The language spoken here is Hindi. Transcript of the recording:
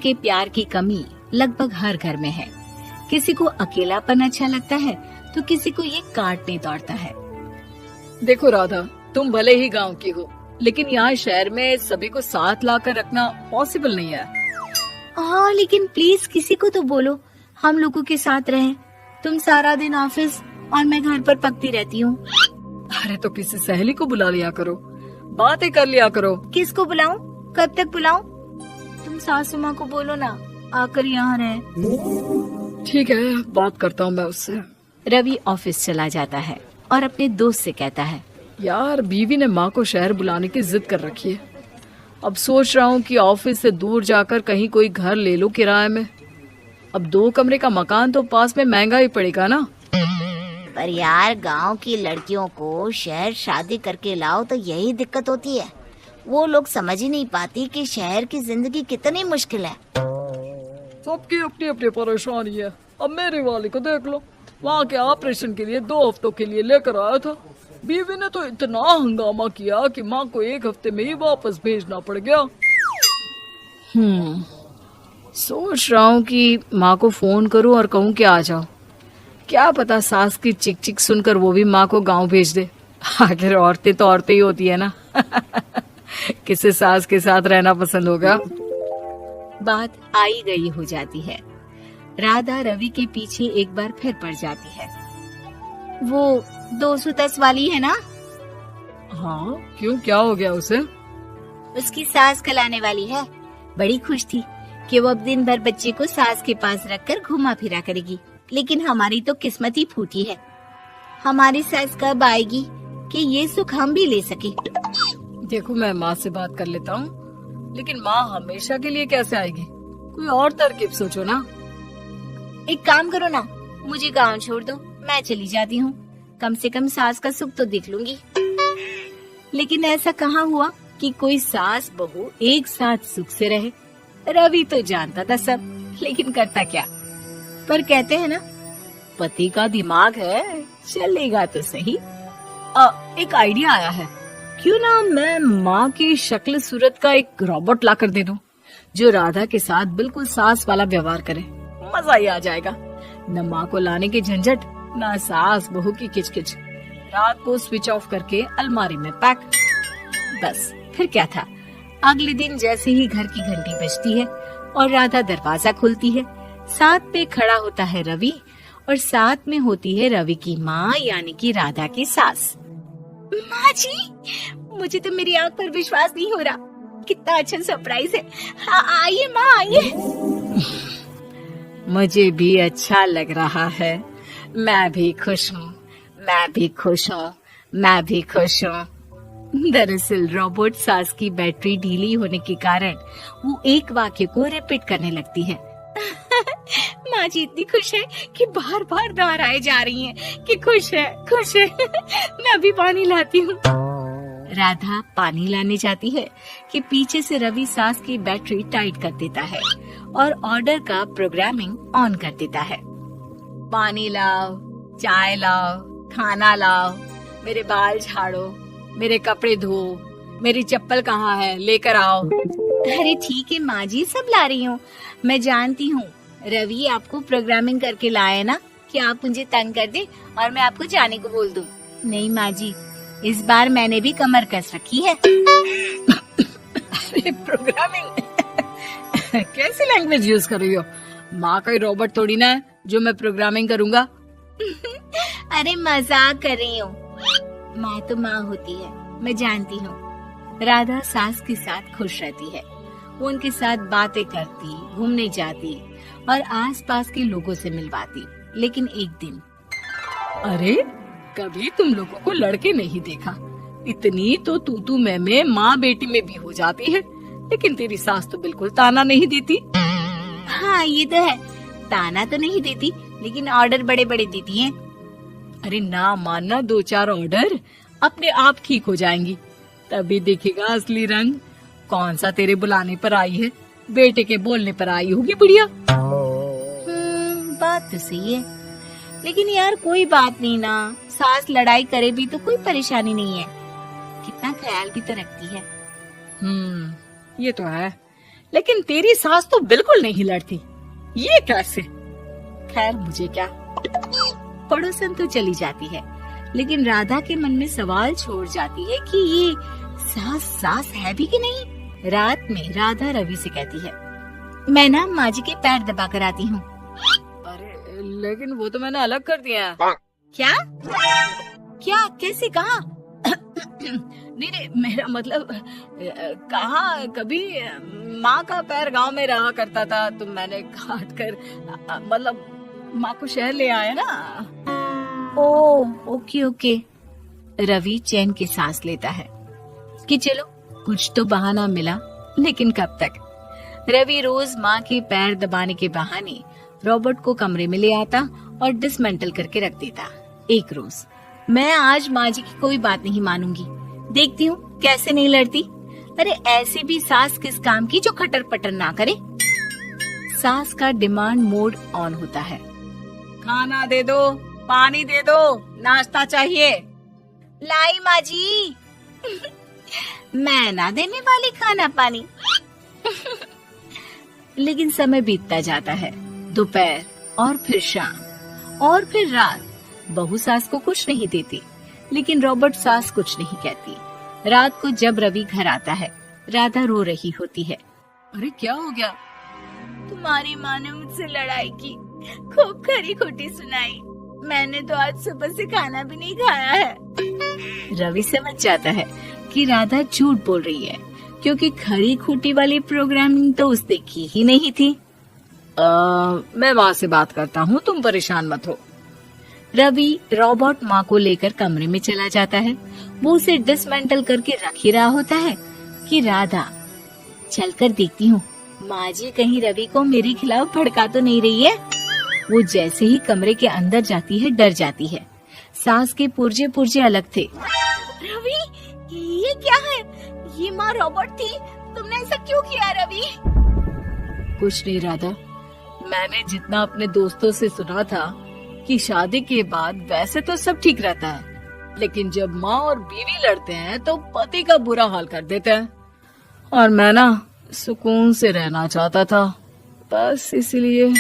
के प्यार की कमी लगभग हर घर में है। किसी को अकेलापन अच्छा लगता है तो किसी को ये काटने दौड़ता है। देखो राधा, तुम भले ही गांव की हो, लेकिन यहाँ शहर में सभी को साथ लाकर रखना पॉसिबल नहीं है। हाँ, लेकिन प्लीज किसी को तो बोलो हम लोगों के साथ रहें। तुम सारा दिन ऑफिस और मैं घर पर पकती रहती हूँ। अरे तो किसी सहेली को बुला लिया करो, बातें कर लिया करो। किसको बुलाऊं? कब तक बुलाऊं? तुम सासू माँ को बोलो ना आकर यहाँ रहे। ठीक है, बात करता हूँ मैं उससे। रवि ऑफिस चला जाता है और अपने दोस्त से कहता है, यार बीवी ने माँ को शहर बुलाने की जिद कर रखी है। अब सोच रहा हूँ कि ऑफिस से दूर जाकर कहीं कोई घर ले लो किराए में। अब 2 कमरे का मकान तो पास में महंगा ही पड़ेगा ना। पर यार गांव की लड़कियों को शहर शादी करके लाओ तो यही दिक्कत होती है। वो लोग समझ ही नहीं पाती कि शहर की जिंदगी कितनी मुश्किल है। सबकी अपनी अपनी परेशानी है। अब मेरे वाले को देख लो, वहाँ के ऑपरेशन के लिए 2 हफ्तों के लिए लेकर आया था। बीवी ने तो इतना हंगामा किया कि माँ को 1 हफ्ते में ही वापस भेजना पड़ गया। सोच रहा हूँ कि माँ को फोन करूँ और कहूँ कि आ जाओ। क्या पता सास की चिक चिक सुनकर वो भी माँ को गांव भेज दे। आखिर औरतें तो औरतें ही होती है ना। किसे सास के साथ रहना पसंद होगा। बात आई गई हो जाती है। राधा रवि के पीछे एक बार फिर पड़ जाती है। वो 210 वाली है ना? हाँ, क्यों, क्या हो गया उसे? उसकी सास कलाने वाली है। बड़ी खुश थी कि वो अब दिन भर बच्चे को सास के पास रखकर घुमा फिरा करेगी। लेकिन हमारी तो किस्मत ही फूटी है। हमारी सास कब आएगी कि ये सुख हम भी ले सके? देखो, मैं माँ से बात कर लेता हूँ, लेकिन माँ हमेशा के लिए कैसे आएगी? कोई और तरकीब सोचो ना। एक काम करो ना, मुझे गांव छोड़ दो, मैं चली जाती हूँ। कम से कम सास का सुख तो देख लूंगी। लेकिन ऐसा कहाँ हुआ कि कोई सास बहू एक साथ सुख से रहे। रवि तो जानता था सब, लेकिन करता क्या। पर कहते हैं ना, पति का दिमाग है, चलेगा तो सही। एक आइडिया आया है। क्यों ना मैं माँ की शक्ल सूरत का एक रोबोट लाकर दे दूं, जो राधा के साथ बिल्कुल सास वाला व्यवहार करे। मजा ही आ जाएगा। न माँ को लाने की झंझट, न सास बहू की किचकिच। रात को स्विच ऑफ करके अलमारी में पैक। बस फिर क्या था। अगले दिन जैसे ही घर की घंटी बजती है और राधा दरवाजा खोलती है, साथ में खड़ा होता है रवि और साथ में होती है रवि की माँ यानी कि राधा की सास। माँ जी, मुझे तो मेरी आंख पर विश्वास नहीं हो रहा। कितना अच्छा सरप्राइज है। हाँ, आइए माँ, आइए। मुझे भी अच्छा लग रहा है। मैं भी खुश हूँ, मैं भी खुश हूँ, मैं भी खुश हूँ। दरअसल रोबोट सास की बैटरी ढीली होने के कारण वो एक वाक्य को रिपीट करने लगती है। माँ जी इतनी खुश है कि बार बार दोहराए जा रही हैं कि खुश है, खुश है। मैं अभी पानी लाती हूँ। राधा पानी लाने जाती है कि पीछे से रवि सास की बैटरी टाइट कर देता है और ऑर्डर का प्रोग्रामिंग ऑन कर देता है। पानी लाओ, चाय लाओ, खाना लाओ, मेरे बाल झाड़ो, मेरे कपड़े धो, मेरी चप्पल कहाँ है, लेकर आओ। अरे ठीक है माँ जी, सब ला रही हूँ। मैं जानती हूँ रवि आपको प्रोग्रामिंग करके लाए ना कि आप मुझे तंग कर दे और मैं आपको जाने को बोल दूँ। नहीं माँ जी, इस बार मैंने भी कमर कस रखी है। अरे प्रोग्रामिंग कैसी लैंग्वेज यूज कर रही हो? माँ का रोबोट थोड़ी ना है जो मैं प्रोग्रामिंग करूँगा। अरे मजाक कर रही हूँ। माँ तो माँ होती है, मैं जानती हूँ। राधा सास के साथ खुश रहती है। वो उनके साथ बातें करती, घूमने जाती और आसपास के लोगों से मिलवाती। लेकिन एक दिन, अरे कभी तुम लोगों को लड़के नहीं देखा। इतनी तो तू मैं माँ बेटी में भी हो जाती है, लेकिन तेरी सास तो बिल्कुल ताना नहीं देती। हाँ ये तो है, ताना तो नहीं देती लेकिन ऑर्डर बड़े बड़े देती है। अरे ना मानना, 2-4 ऑर्डर अपने आप ठीक हो जाएंगी, तभी देखेगा असली रंग। कौन सा तेरे बुलाने पर आई है, बेटे के बोलने पर आई होगी बुढ़िया। बात तो सही है, लेकिन यार कोई बात नहीं ना, सास लड़ाई करे भी तो कोई परेशानी नहीं है। कितना ख्याल भी तो रखती है। ये तो है, लेकिन तेरी सास तो बिल्कुल नहीं लड़ती, ये कैसे? खैर मुझे क्या। पड़ोसन तो चली जाती है, लेकिन राधा के मन में सवाल छोड़ जाती है कि ये सास है भी कि नहीं। रात में राधा रवि से कहती है, मैं ना माँ जी के पैर दबा कर आती हूँ। अरे लेकिन वो तो मैंने अलग कर दिया है। क्या क्या कैसे कहा? नहीं, मेरा मतलब कहाँ कभी माँ का पैर गांव में रहा करता था, तो मैंने काट कर मतलब माँ को शहर ले आया ना। Okay okay. रवि चैन की सांस लेता है कि चलो कुछ तो बहाना मिला, लेकिन कब तक। रवि रोज माँ के पैर दबाने के बहाने रॉबर्ट को कमरे में ले आता और डिसमेंटल करके रख देता। एक रोज, मैं आज माँ जी की कोई बात नहीं मानूंगी, देखती हूँ कैसे नहीं लड़ती। अरे ऐसी भी सास किस काम की जो खटर पटर ना करे। सास का डिमांड मोड ऑन होता है। खाना दे दो, पानी दे दो, नाश्ता चाहिए। लाई माँ जी। मैं ना देने वाली खाना पानी। लेकिन समय बीतता जाता है। दोपहर और फिर शाम और फिर रात। बहू सास को कुछ नहीं देती, लेकिन रॉबर्ट सास कुछ नहीं कहती। रात को जब रवि घर आता है, राधा रो रही होती है। अरे क्या हो गया? तुम्हारी माँ ने मुझसे लड़ाई की, खूब खरी खोटी सुनाई। मैंने तो आज सुबह से खाना भी नहीं खाया है। रवि समझ जाता है कि राधा झूठ बोल रही है, क्योंकि खरी खोटी वाली प्रोग्रामिंग तो उसने की ही नहीं थी। मैं माँ से बात करता हूँ, तुम परेशान मत हो। रवि रॉबर्ट माँ को लेकर कमरे में चला जाता है। वो उसे डिसमेंटल करके रख ही रहा होता है कि राधा, चलकर देखती हूँ माँ जी कहीं रवि को मेरे खिलाफ भड़का तो नहीं रही है। वो जैसे ही कमरे के अंदर जाती है, डर जाती है। सास के पुर्जे पुर्जे अलग थे। रवि, ये क्या है? ये माँ रॉबर्ट थी, तुमने ऐसा क्यों किया रवि? कुछ नहीं राधा, मैंने जितना अपने दोस्तों से सुना था कि शादी के बाद वैसे तो सब ठीक रहता है, लेकिन जब माँ और बीवी लड़ते हैं तो पति का बुरा हाल कर देते हैं। और मैं ना सुकून से रहना चाहता था, बस इसलिए।